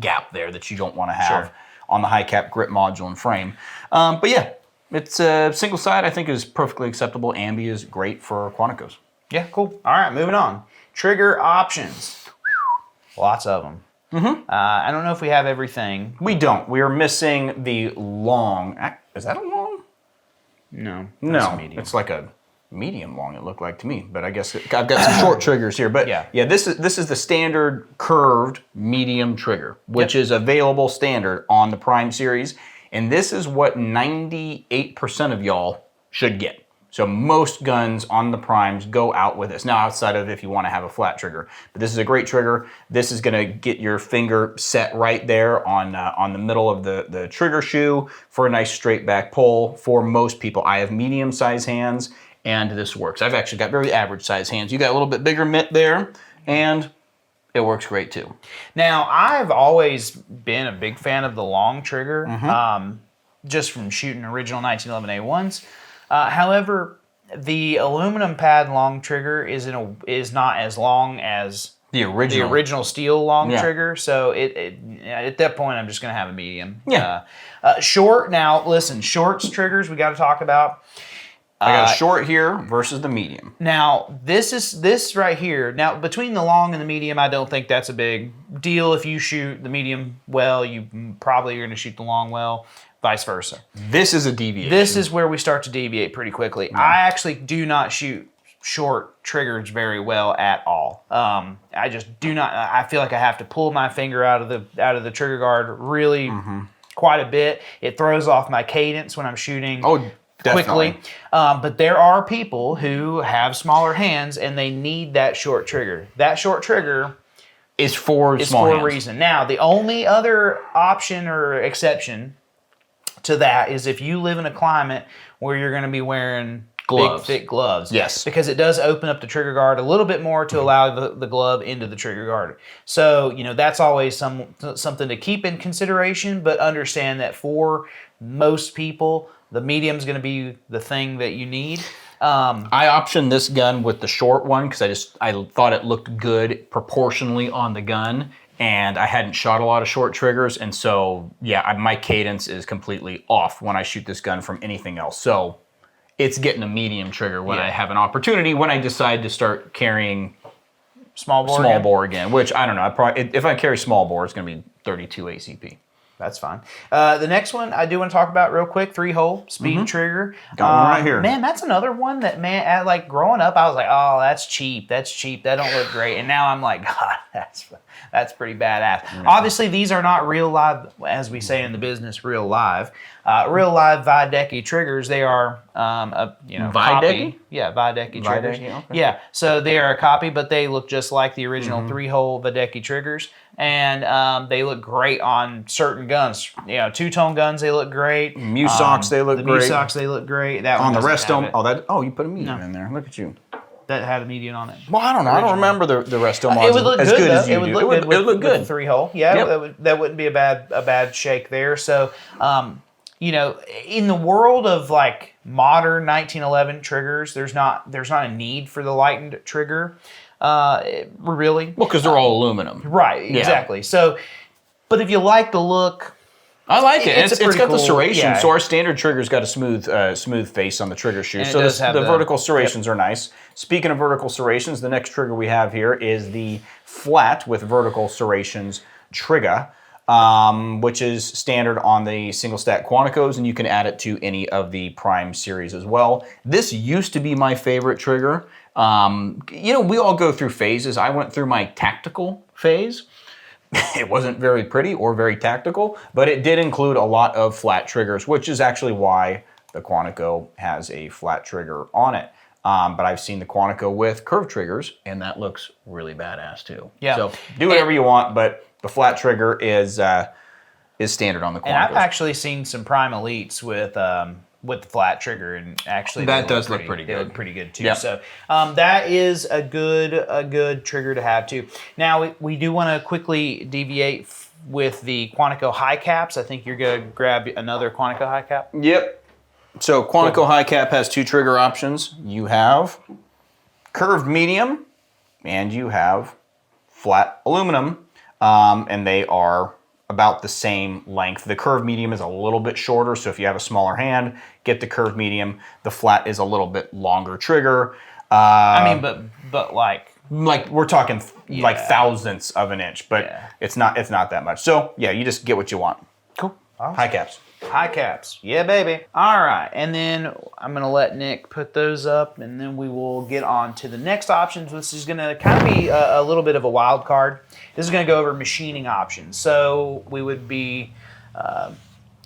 gap there that you don't want to have on the high cap grip module and frame. But yeah, it's a single side I think is perfectly acceptable. Ambi is great for Quanticos. Yeah, cool. All right, moving on. Trigger options. Lots of them. I don't know if we have everything. We don't. We are missing the long. Is that a long? No. No. Medium. It's like a medium long, it looked like to me. But I guess I've got some short triggers here. But yeah, this is the standard curved medium trigger, which is available standard on the Prime series. And this is what 98% of y'all should get. So most guns on the Primes go out with this. Now, outside of if you want to have a flat trigger. But this is a great trigger. This is going to get your finger set right there on the middle of the trigger shoe for a nice straight back pull for most people. I have medium size hands, and this works. I've actually got very average size hands. You got a little bit bigger mitt there, and it works great too. Now, I've always been a big fan of the long trigger, just from shooting original 1911 A1s. However, the aluminum pad long trigger is not as long as the original steel long trigger. So at that point, I'm just going to have a medium. Yeah. Short. Now, listen, shorts triggers we got to talk about. I got a short here versus the medium. Now, this right here. Now, between the long and the medium, I don't think that's a big deal. If you shoot the medium well, you probably are going to shoot the long well. Vice versa. This is a deviation. This is where we start to deviate pretty quickly. Yeah. I actually do not shoot short triggers very well at all. I just do not. I feel like I have to pull my finger out of the trigger guard really quite a bit. It throws off my cadence when I'm shooting quickly. But there are people who have smaller hands and they need that short trigger. That short trigger is for a reason. Now, the only other option or exception to that is if you live in a climate where you're going to be wearing gloves. Big, thick gloves. Yes. Because it does open up the trigger guard a little bit more to allow the glove into the trigger guard. So, that's always something to keep in consideration, but understand that for most people, the medium's going to be the thing that you need. I optioned this gun with the short one because I thought it looked good proportionally on the gun. And I hadn't shot a lot of short triggers, and so, my cadence is completely off when I shoot this gun from anything else. So it's getting a medium trigger when I have an opportunity, when I decide to start carrying small bore again, which I don't know. If I carry small bore, it's going to be 32 ACP. That's fine. The next one I do want to talk about real quick, 3-hole speed trigger. Got one right here. Man, that's another one that, like growing up, I was like, oh, that's cheap. That don't look great. And now I'm like, God, that's pretty badass. Yeah. Obviously, these are not real live, as we say in the business, real live. Real live Videcki triggers, they are Videcki? Yeah, Videcki triggers. Okay. Yeah, so they are a copy, but they look just like the original 3-hole Videcki triggers. And they look great on certain guns. Two-tone guns, they look great. Musocs, they look great. The Musocs, they look great. That on one the Resto, you put a medium in there. Look at you. That had a medium on it. Well, I don't know. I don't remember the Resto module. It would look as good as you it would do. look good with the 3-hole. Yeah, that wouldn't be a bad shake there. So, in the world of like modern 1911 triggers, there's not a need for the lightened trigger. Really? Well, because they're all aluminum. Right, exactly. So, but if you like the look, I like it. It's got cool, the serration. yeah. So our standard trigger's got a smooth face on the trigger shoe. And so the vertical serrations yep. are nice. Speaking of vertical serrations, the next trigger we have here is the flat with vertical serrations trigger, which is standard on the single stack Quanticos, and you can add it to any of the Prime series as well. This used to be my favorite trigger. We all go through phases. I went through my tactical phase. It wasn't very pretty or very tactical, but it did include a lot of flat triggers, which is actually why the Quantico has a flat trigger on it. But I've seen the Quantico with curved triggers, and that looks really badass too. Yeah. So do whatever you want, but the flat trigger is standard on the Quanticos. And I've actually seen some Prime Elites with with the flat trigger, and actually that does look pretty good. They look pretty good too. Yep. So that is a good trigger to have too. Now we do want to quickly deviate with the Quantico high caps. I think you're gonna grab another Quantico high cap. Yep. So Quantico high cap has 2 trigger options. You have curved medium, and you have flat aluminum, and they are about the same length. The curved medium is a little bit shorter, so if you have a smaller hand, get the curved medium. The flat is a little bit longer trigger. I mean, but like we're talking like thousandths of an inch, but it's not that much. So yeah, you just get what you want. Cool. Awesome. High caps. High caps. Yeah, baby. All right. And then I'm going to let Nick put those up, and then we will get on to the next options. This is going to kind of be a little bit of a wild card. This is going to go over machining options. So we would be,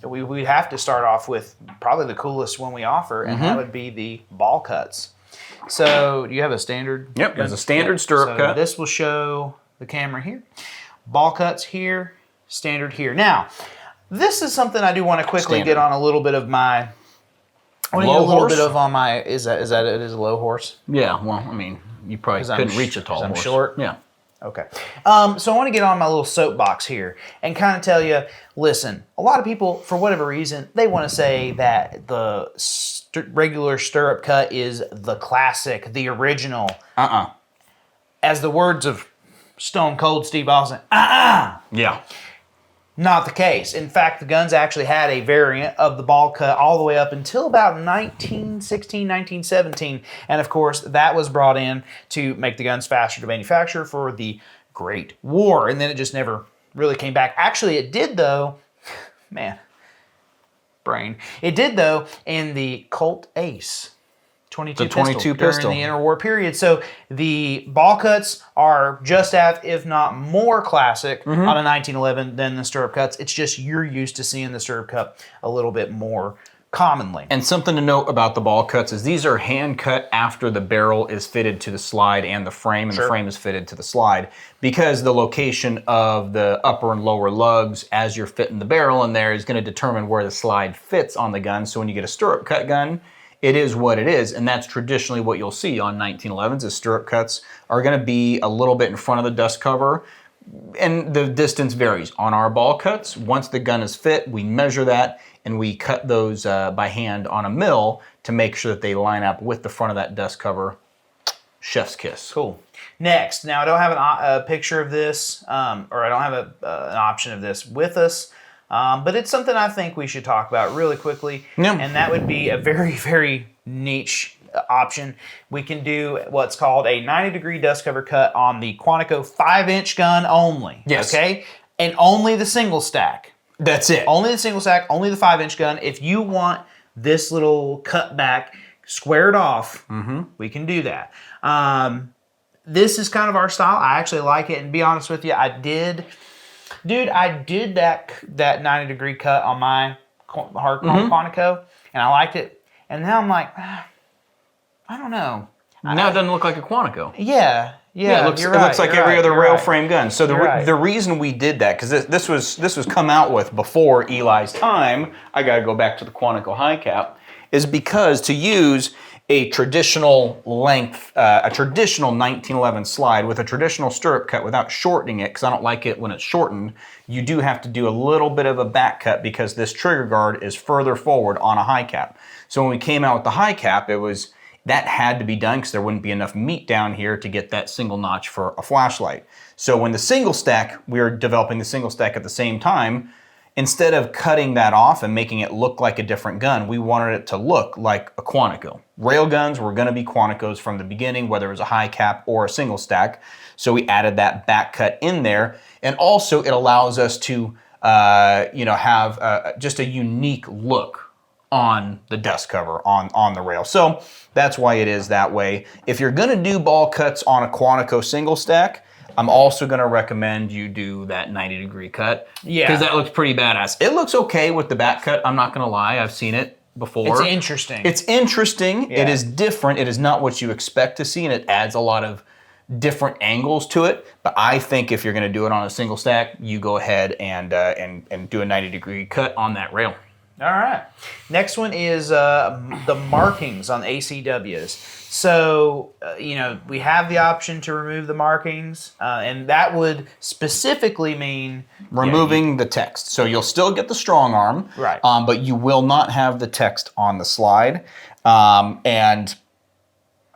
we have to start off with probably the coolest one we offer, and that would be the ball cuts. So do you have a standard? Yep, there's a standard stirrup cut. This will show the camera here. Ball cuts here, standard here. Now, this is something I do want to quickly get on a little bit of my. I want to get a little bit of on my. Is that it? Is a low horse? Yeah. Well, I mean, you probably couldn't reach a tall horse. I'm short. Yeah. Okay. So I want to get on my little soapbox here and kind of tell you. Listen, a lot of people, for whatever reason, they want to say that the regular stirrup cut is the classic, the original. As the words of Stone Cold Steve Austin. Yeah. Not the case. In fact, the guns actually had a variant of the ball cut all the way up until about 1916, 1917. And of course, that was brought in to make the guns faster to manufacture for the Great War. And then it just never really came back. Actually, it did though. Man, brain. It did though in the Colt Ace. 22 pistol during the interwar period. So the ball cuts are just as, if not more classic on a 1911 than the stirrup cuts. It's just you're used to seeing the stirrup cut a little bit more commonly. And something to note about the ball cuts is these are hand cut after the barrel is fitted to the slide and the frame, and the frame is fitted to the slide, because the location of the upper and lower lugs as you're fitting the barrel in there is going to determine where the slide fits on the gun. So when you get a stirrup cut gun, it is what it is, and that's traditionally what you'll see on 1911s. The stirrup cuts are going to be a little bit in front of the dust cover, and the distance varies. On our ball cuts, once the gun is fit, we measure that, and we cut those by hand on a mill to make sure that they line up with the front of that dust cover. Chef's kiss. Cool. Next, now I don't have a picture of this, or I don't have an option of this with us, but it's something I think we should talk about really quickly, and that would be a very, very niche option. We can do what's called a 90-degree dust cover cut on the Quantico 5-inch gun only. Yes. Okay? And only the single stack. That's it. Only the single stack, only the 5-inch gun. If you want this little cut back squared off, we can do that. This is kind of our style. I actually like it, and to be honest with you, I did that 90-degree cut on my hardcore Quantico, and I liked it. And now I'm like, I don't know. Now it doesn't look like a Quantico. Yeah, it looks like every other rail frame gun. So the reason we did that, because this was come out with before Eli's time, I got to go back to the Quantico high cap, is because to use a traditional length, a traditional 1911 slide with a traditional stirrup cut without shortening it, because I don't like it when it's shortened, you do have to do a little bit of a back cut because this trigger guard is further forward on a high cap. So when we came out with the high cap, that had to be done because there wouldn't be enough meat down here to get that single notch for a flashlight. So when the single stack, we were developing the single stack at the same time, instead of cutting that off and making it look like a different gun, we wanted it to look like a Quantico. Railguns were going to be Quanticos from the beginning, whether it was a high cap or a single stack. So we added that back cut in there. And also it allows us to have just a unique look on the dust cover on the rail. So that's why it is that way. If you're going to do ball cuts on a Quantico single stack, I'm also going to recommend you do that 90-degree cut. Yeah. Because that looks pretty badass. It looks okay with the back cut, I'm not going to lie. I've seen it before. It's interesting. It's interesting. Yeah. It is different. It is not what you expect to see, and it adds a lot of different angles to it. But I think if you're going to do it on a single stack, you go ahead and do a 90-degree cut on that rail. All right. Next one is the markings on ACWs. So, we have the option to remove the markings, and that would specifically mean removing the text. So you'll still get the strong arm, right? But you will not have the text on the slide. And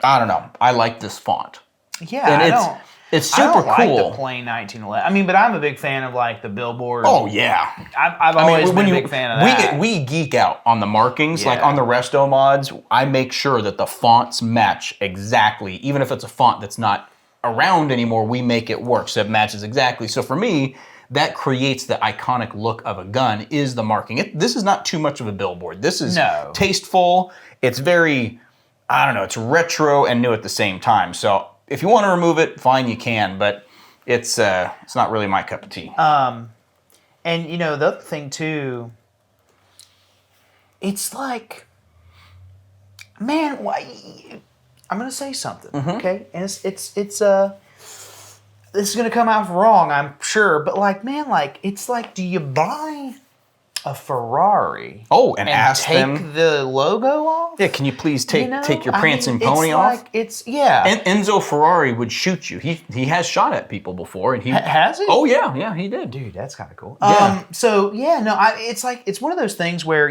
I don't know. I like this font. Yeah, and it's super I don't like cool. the plain 1911. I mean, but I'm a big fan of like the billboard. Oh yeah, I've always been a big fan of that. We geek out on the markings, Yeah. like on the resto mods. I make sure that the fonts match exactly, even if it's a font that's not around anymore. We make it work so it matches exactly. So for me, that creates the iconic look of a gun. Is the marking? This is not too much of a billboard. This is tasteful. It's very, I don't know. It's retro and new at the same time. So if you want to remove it, fine, you can, but it's not really my cup of tea. And the other thing too, it's like, man, why? I'm gonna say something, okay? And it's this is gonna come out wrong, I'm sure, but like, man, like it's like, do you buy a Ferrari? And ask take them the logo off? Yeah, can you please take your prancing pony off? Enzo Ferrari would shoot you. He has shot at people before, and he has he? Oh yeah, he did. Dude, that's kind of cool. Yeah. It's one of those things where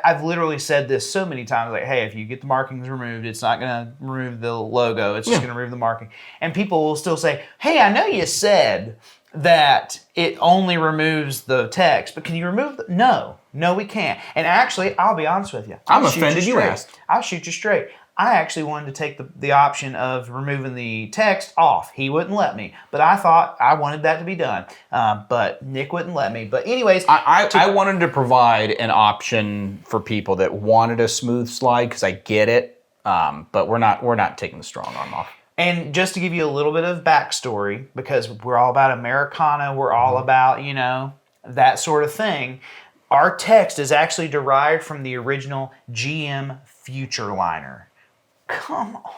I've literally said this so many times, like, hey, if you get the markings removed, it's not gonna remove the logo. It's just gonna remove the marking, and people will still say, hey, I know you said that it only removes the text, but can you remove the... No, we can't. And actually, I'll be honest with you. I'm offended you asked. I'll shoot you straight. I actually wanted to take the option of removing the text off. He wouldn't let me, but I thought I wanted that to be done. But Nick wouldn't let me. But anyways... I wanted to provide an option for people that wanted a smooth slide, because I get it, but we're not taking the strong arm off. And just to give you a little bit of backstory, because we're all about Americana, we're all about, that sort of thing, our text is actually derived from the original GM Future Liner. Come on.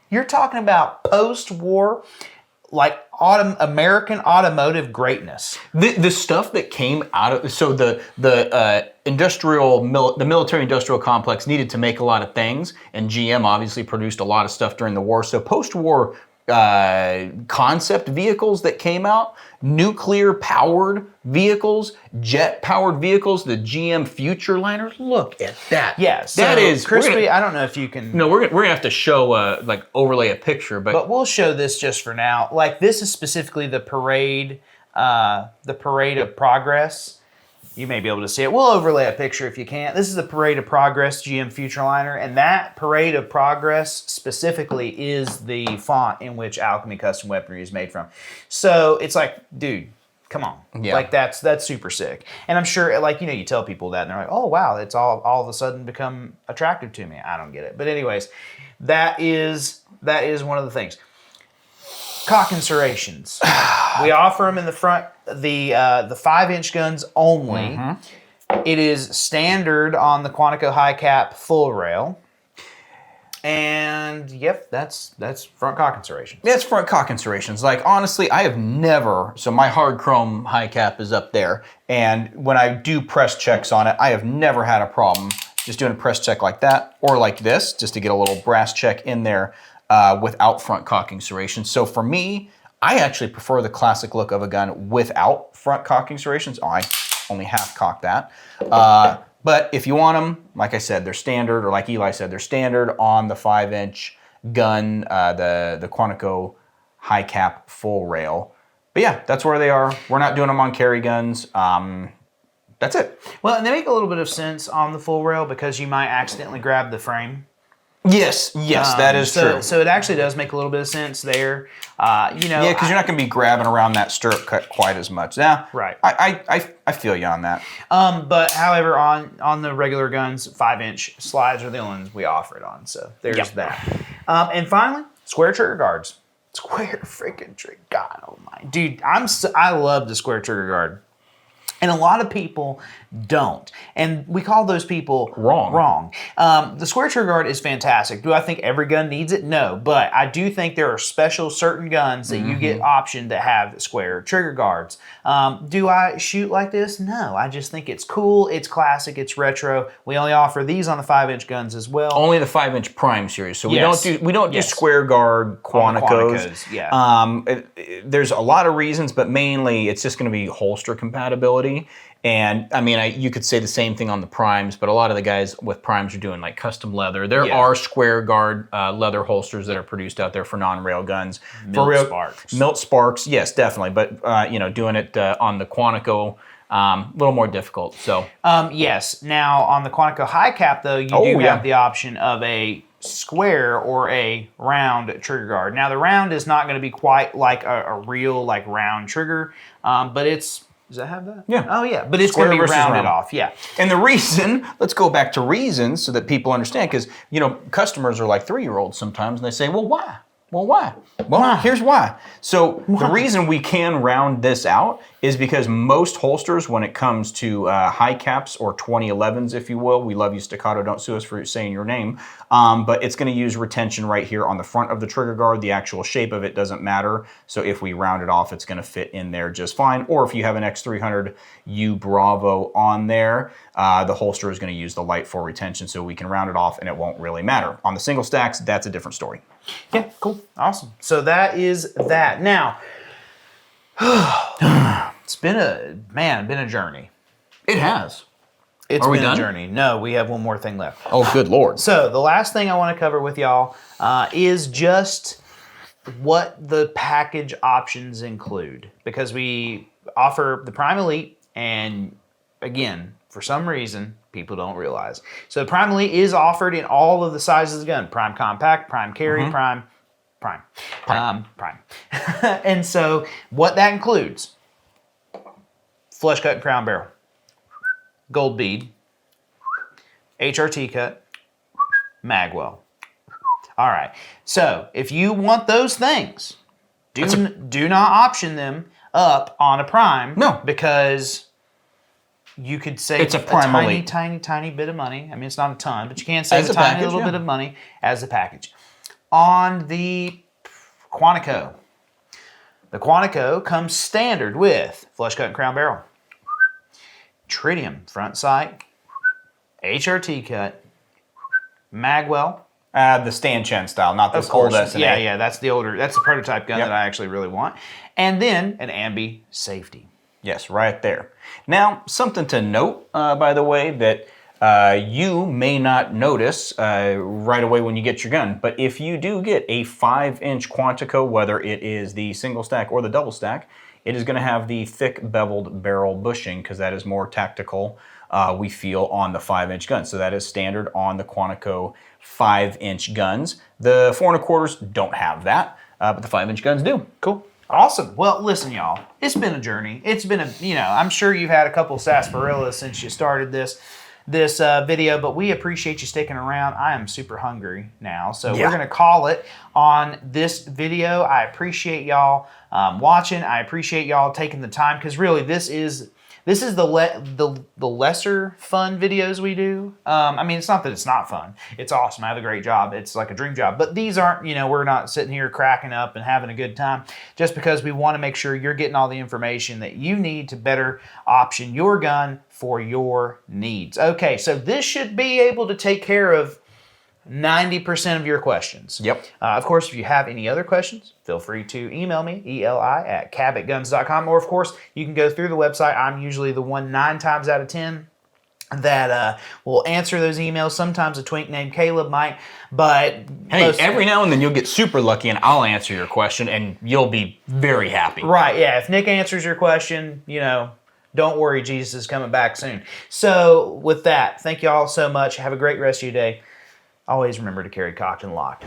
You're talking about post-war, like American automotive greatness. The stuff that came out of the military industrial complex needed to make a lot of things, and GM obviously produced a lot of stuff during the war. So post-war concept vehicles that came out, nuclear powered vehicles, jet powered vehicles, the GM Future Liners. Look at that. Yeah, so that is crispy. I don't know if you can. No, we're gonna have to show overlay a picture, but we'll show this just for now. Like, this is specifically the parade of progress. You may be able to see it. We'll overlay a picture if you can't. This is the Parade of Progress GM Future Liner, and that Parade of Progress specifically is the font in which Alchemy Custom Weaponry is made from. So it's like, dude, come on. Yeah. Like, that's super sick. And I'm sure, like, you tell people that, and they're like, oh, wow, it's all of a sudden become attractive to me. I don't get it. But anyways, that is one of the things. Cock insurations. We offer them in the front, the 5-inch guns only. It is standard on the Quantico high cap full rail. And yep, that's front cock insertions. That's front cock insertions. Like, honestly, I have never, so my hard chrome high cap is up there, and when I do press checks on it, I have never had a problem just doing a press check like that, or like this, just to get a little brass check in there without front cocking serrations. So for me, I actually prefer the classic look of a gun without front cocking serrations. Oh, I only half cock that. But if you want them, like I said, they're standard, or like Eli said, they're standard on the 5-inch gun, the Quantico high cap full rail. But yeah, that's where they are. We're not doing them on carry guns. That's it. Well, and they make a little bit of sense on the full rail because you might accidentally grab the frame. Yes, that is true. So it actually does make a little bit of sense there. Yeah, because you're not going to be grabbing around that stirrup cut quite as much. Yeah, right. I feel you on that. But however, on the regular guns, 5-inch slides are the only ones we offer it on. So there's that. And finally, square trigger guards. Square freaking trigger. God almighty. Dude, I love the square trigger guard. And a lot of people don't. And we call those people Wrong. The square trigger guard is fantastic. Do I think every gun needs it? No. But I do think there are special certain guns that you get optioned that have square trigger guards. Do I shoot like this? No. I just think it's cool, it's classic, it's retro. We only offer these on the 5-inch guns as well. Only the 5-inch prime series. So we don't do Yes. square guard Quanticos. Yeah. There's a lot of reasons, but mainly it's just going to be holster compatibility. And I mean, you could say the same thing on the primes, but a lot of the guys with primes are doing like custom leather. There are square guard leather holsters that are produced out there for non-rail guns. Milt Sparks, yes, definitely. But you know, doing it on the Quantico, a little more difficult. So yes. Now on the Quantico high cap though, you do have the option of a square or a round trigger guard. Now the round is not going to be quite like a real like round trigger, but it's. Does that have that? Yeah. Oh, yeah. But it's going to be rounded off. Yeah. And the reason, let's go back to reasons so that people understand, because, you know, customers are like 3-year-olds sometimes, and they say, well, why? Well, why? Well, here's why. So the reason we can round this out is because most holsters, when it comes to high caps or 2011s, if you will, we love you, Staccato, don't sue us for saying your name, but it's going to use retention right here on the front of the trigger guard. The actual shape of it doesn't matter. So if we round it off, it's going to fit in there just fine. Or if you have an X300U Bravo on there, the holster is going to use the light for retention, so we can round it off and it won't really matter. On the single stacks, that's a different story. Yeah, cool. Awesome. So that is that. Now, it's been a journey. It has. It's been a journey. No, we have one more thing left. Oh, good Lord. So the last thing I want to cover with y'all is just what the package options include. Because we offer the Prime Elite, and again, for some reason, people don't realize. So the Prime Elite is offered in all of the sizes of the gun. Prime Compact, Prime Carry, Prime. And so what that includes: flush cut and crown barrel, gold bead, HRT cut, magwell. All right. So if you want those things, do not option them up on a Prime. No. Because you could save it's a tiny, tiny bit of money. I mean, it's not a ton, but you can save a tiny little bit of money as a package. On the Quantico, the Quantico comes standard with flush cut and crown barrel, tritium front sight, HRT cut, magwell. The stanchion style, not this old S&A. Yeah, that's the older, that's the prototype gun that I actually really want. And then an ambi safety. Yes, right there. Now, something to note, by the way, that you may not notice right away when you get your gun, but if you do get a 5-inch Quantico, whether it is the single stack or the double stack, it is going to have the thick beveled barrel bushing, because that is more tactical, we feel, on the 5-inch gun. So that is standard on the Quantico 5-inch guns. The 4 1/4s don't have that, but the 5-inch guns do. Cool. Awesome. Well, listen, y'all, it's been a journey. It's been I'm sure you've had a couple sarsaparillas since you started this video, but we appreciate you sticking around. I am super hungry now, so we're going to call it on this video. I appreciate y'all watching. I appreciate y'all taking the time, because really this is the lesser fun videos we do. I mean, it's not that it's not fun. It's awesome. I have a great job. It's like a dream job. But these aren't, we're not sitting here cracking up and having a good time, just because we want to make sure you're getting all the information that you need to better option your gun for your needs. Okay, so this should be able to take care of 90% of your questions. Yep. Of course, if you have any other questions, feel free to email me, eli@cabotguns.com, or of course, you can go through the website. I'm usually the one 9 times out of 10 that will answer those emails. Sometimes a twink named Caleb might, but hey, every now and then you'll get super lucky and I'll answer your question and you'll be very happy. Right, yeah. If Nick answers your question, don't worry, Jesus is coming back soon. So with that, thank you all so much. Have a great rest of your day. Always remember to carry cocked and locked.